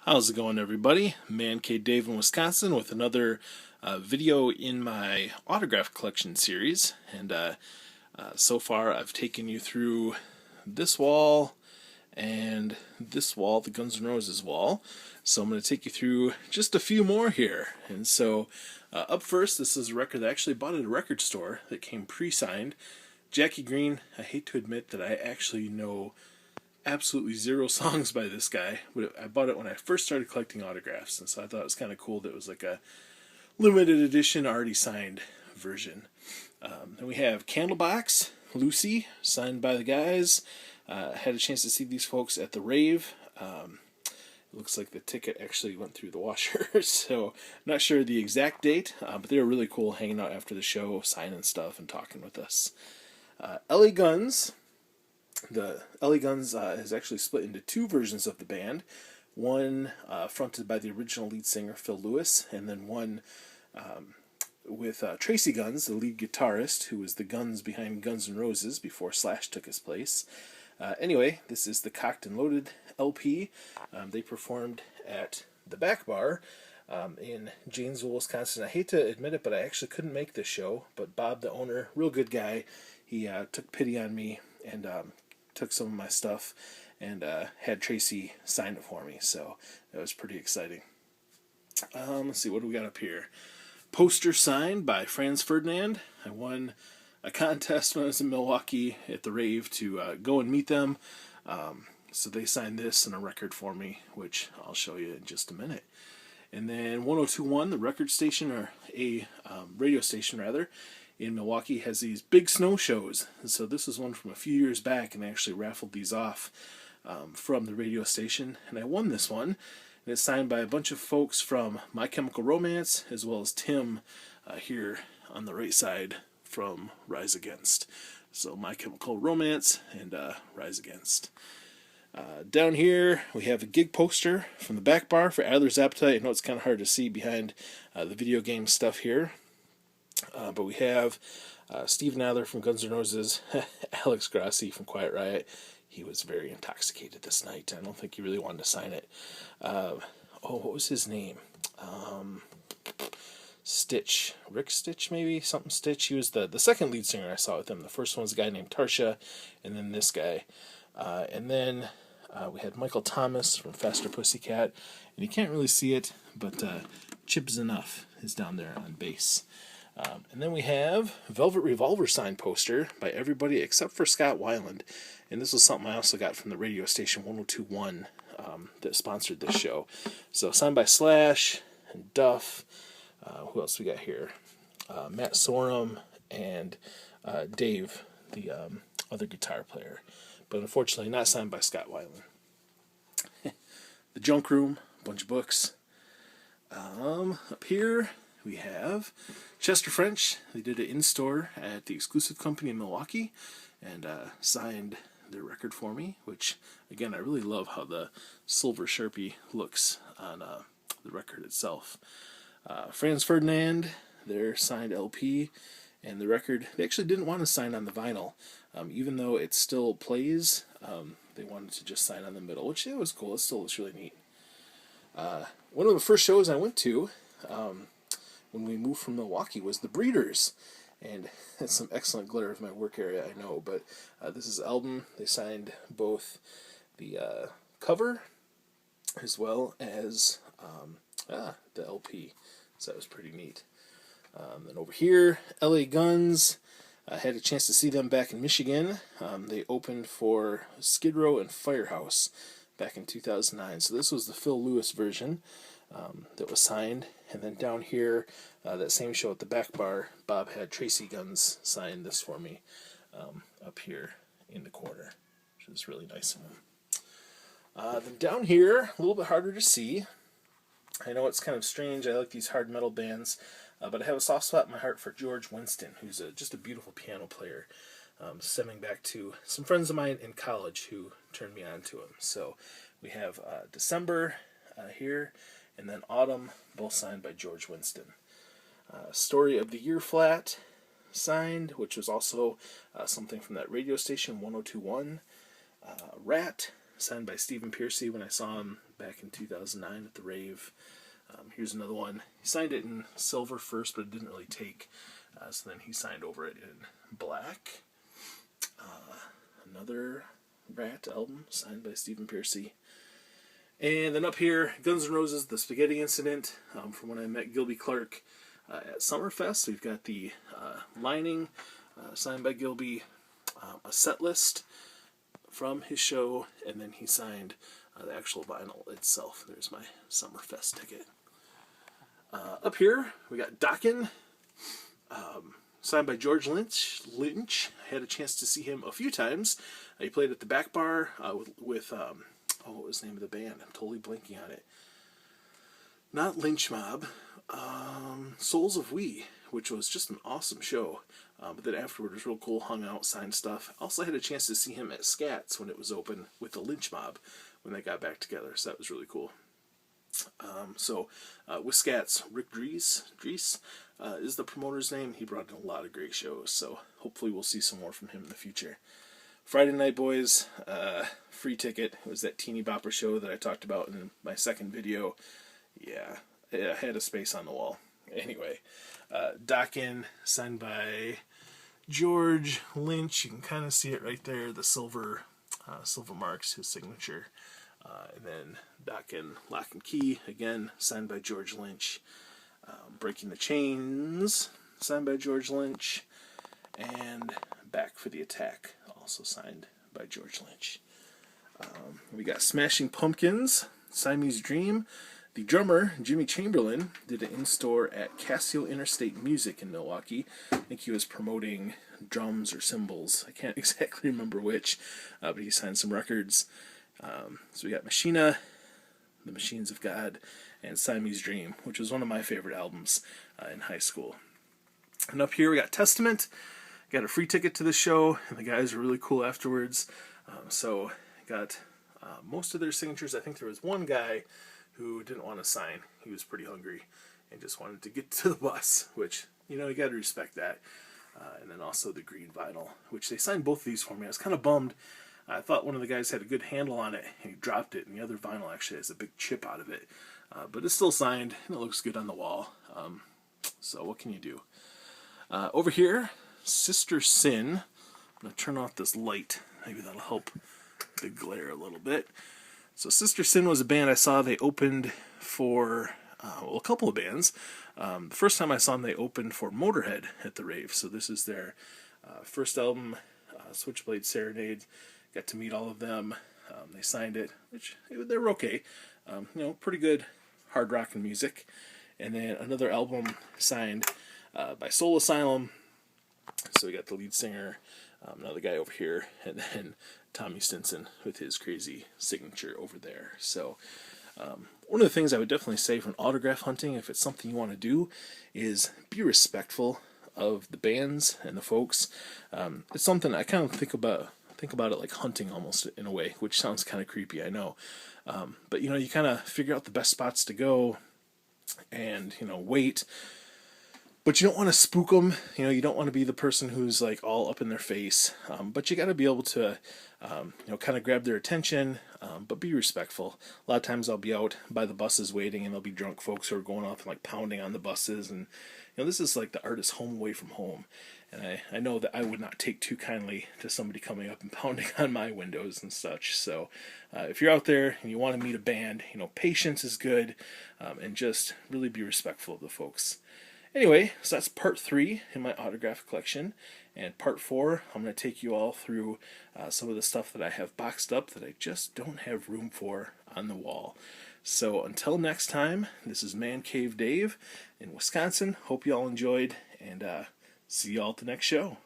How's it going, everybody? Mancave Dave in Wisconsin with another video in my autograph collection series. And so far I've taken you through this wall and this wall, the Guns N' Roses wall. So I'm going to take you through just a few more here. And so up first, this is a record that I actually bought at a record store that came pre-signed. Jackie Green. I hate to admit that I actually know absolutely zero songs by this guy, but I bought it when I first started collecting autographs, and so I thought it was kind of cool that it was like a limited edition, already signed version. Then we have Candlebox, Lucy, signed by the guys. Had a chance to see these folks at the rave. It looks like the ticket actually went through the washer, so not sure the exact date, but they were really cool hanging out after the show, signing stuff and talking with us. LA Guns. The LA Guns is actually split into two versions of the band. One fronted by the original lead singer, Phil Lewis, and then one with Tracy Guns, the lead guitarist, who was the Guns behind Guns N' Roses before Slash took his place. Anyway, this is the Cocked and Loaded LP. They performed at the Back Bar in Janesville, Wisconsin. I hate to admit it, but I actually couldn't make this show. But Bob, the owner, real good guy, he took pity on me and took some of my stuff and had Tracy sign it for me. So that was pretty exciting. Let's see, what do we got up here? Poster signed by Franz Ferdinand. I won a contest when I was in Milwaukee at the rave to go and meet them. So they signed this and a record for me, which I'll show you in just a minute. And then 1021, the record station, or a radio station rather, in Milwaukee, has these big snow shows. And so this is one from a few years back, and I actually raffled these off from the radio station, and I won this one. And it's signed by a bunch of folks from My Chemical Romance, as well as Tim here on the right side from Rise Against. So My Chemical Romance and Rise Against. Down here, we have a gig poster from the Back Bar for Adler's Appetite. I know it's kind of hard to see behind the video game stuff here. But we have Steven Adler from Guns N' Roses, Alex Grassi from Quiet Riot. He was very intoxicated this night. I don't think he really wanted to sign it. What was his name? Stitch. Rick Stitch, maybe? Something Stitch. He was the second lead singer I saw with him. The first one was a guy named Tarsha, and then this guy. And then we had Michael Thomas from Faster Pussycat. And you can't really see it, but Chip Zanoff is down there on bass. And then we have Velvet Revolver signed poster by everybody except for Scott Weiland. And this was something I also got from the radio station 1021 that sponsored this show. So signed by Slash and Duff. Who else we got here? Matt Sorum and Dave, the other guitar player. But unfortunately not signed by Scott Weiland. The Junk Room, a bunch of books. Up here we have Chester French. They did it in-store at the Exclusive Company in Milwaukee and signed their record for me, which, again, I really love how the silver Sharpie looks on the record itself. Franz Ferdinand, their signed LP, and the record, they actually didn't want to sign on the vinyl. Even though it still plays, they wanted to just sign on the middle, which was cool. It still looks really neat. One of the first shows I went to when we moved from Milwaukee was the Breeders, and it's some excellent glare of my work area, I know, but this is the album. They signed both the cover as well as the LP, so that was pretty neat. Then over here, LA Guns. I had a chance to see them back in Michigan. They opened for Skid Row and Firehouse back in 2009, so this was the Phil Lewis version that was signed. And then down here, that same show at the Back Bar, Bob had Tracy Guns sign this for me up here in the corner, which is really nice of him. Then down here, a little bit harder to see. I know it's kind of strange. I like these hard metal bands, but I have a soft spot in my heart for George Winston, who's just a beautiful piano player, stemming back to some friends of mine in college who turned me on to him. So we have December here, and then Autumn, both signed by George Winston. Story of the Year flat signed, which was also something from that radio station 1021. Rat, signed by Stephen Piercy when I saw him back in 2009 at the rave. Here's another one. He signed it in silver first, but it didn't really take. So then he signed over it in black. Another Rat album signed by Stephen Pearcy. And then up here, Guns N' Roses, The Spaghetti Incident, from when I met Gilby Clarke at Summerfest. We've got the lining signed by Gilby, a set list from his show, and then he signed the actual vinyl itself. There's my Summerfest ticket. Up here, we got Dokken, signed by George Lynch. I had a chance to see him a few times. He played at the Back Bar with what was the name of the band? I'm totally blanking on it. Not Lynch Mob. Souls of We, which was just an awesome show. But then afterward, it was real cool, hung out, signed stuff. Also had a chance to see him at Scats when it was open with the Lynch Mob when they got back together, so that was really cool. With Scats, Rick Dries is the promoter's name. He brought in a lot of great shows, so hopefully we'll see some more from him in the future. Friday Night Boys, free ticket. It was that teeny bopper show that I talked about in my second video. Yeah, it had a space on the wall. Anyway, Dokken, signed by George Lynch. You can kind of see it right there, the silver marks, his signature. And then Dokken, Lock and Key, again, signed by George Lynch. Breaking the Chains, signed by George Lynch. And Back for the Attack, also signed by George Lynch. We got Smashing Pumpkins, Siamese Dream. The drummer, Jimmy Chamberlain, did an in-store at Casio Interstate Music in Milwaukee. I think he was promoting drums or cymbals. I can't exactly remember which, but he signed some records. So we got Machina, The Machines of God, and Siamese Dream, which was one of my favorite albums in high school. And up here we got Testament. Got a free ticket to the show, and the guys were really cool afterwards. So got most of their signatures. I think there was one guy who didn't want to sign. He was pretty hungry and just wanted to get to the bus, which, you got to respect that. And then also the green vinyl, which they signed both of these for me. I was kind of bummed. I thought one of the guys had a good handle on it, and he dropped it, and the other vinyl actually has a big chip out of it. But it's still signed, and it looks good on the wall. So what can you do? Over here, Sister Sin. I'm going to turn off this light. Maybe that'll help the glare a little bit. So Sister Sin was a band I saw. They opened for, a couple of bands. The first time I saw them, they opened for Motorhead at the rave. So this is their first album, Switchblade Serenade. Got to meet all of them. They signed it, which they were okay. Pretty good hard rock and music. And then another album signed by Soul Asylum. So we got the lead singer, another guy over here, and then Tommy Stinson with his crazy signature over there. So one of the things I would definitely say from autograph hunting, if it's something you want to do, is be respectful of the bands and the folks. It's something I kind of think about it like hunting almost in a way, which sounds kind of creepy, I know. But you kind of figure out the best spots to go and wait. But you don't want to spook them. You don't want to be the person who's like all up in their face. But you got to be able to, kind of grab their attention, but be respectful. A lot of times I'll be out by the buses waiting, and there'll be drunk folks who are going off and like pounding on the buses. And this is like the artist's home away from home. And I know that I would not take too kindly to somebody coming up and pounding on my windows and such. So if you're out there and you want to meet a band, patience is good, and just really be respectful of the folks. Anyway, so that's part 3 in my autograph collection. And part 4, I'm going to take you all through some of the stuff that I have boxed up that I just don't have room for on the wall. So until next time, this is Mancave Dave in Wisconsin. Hope you all enjoyed, and see you all at the next show.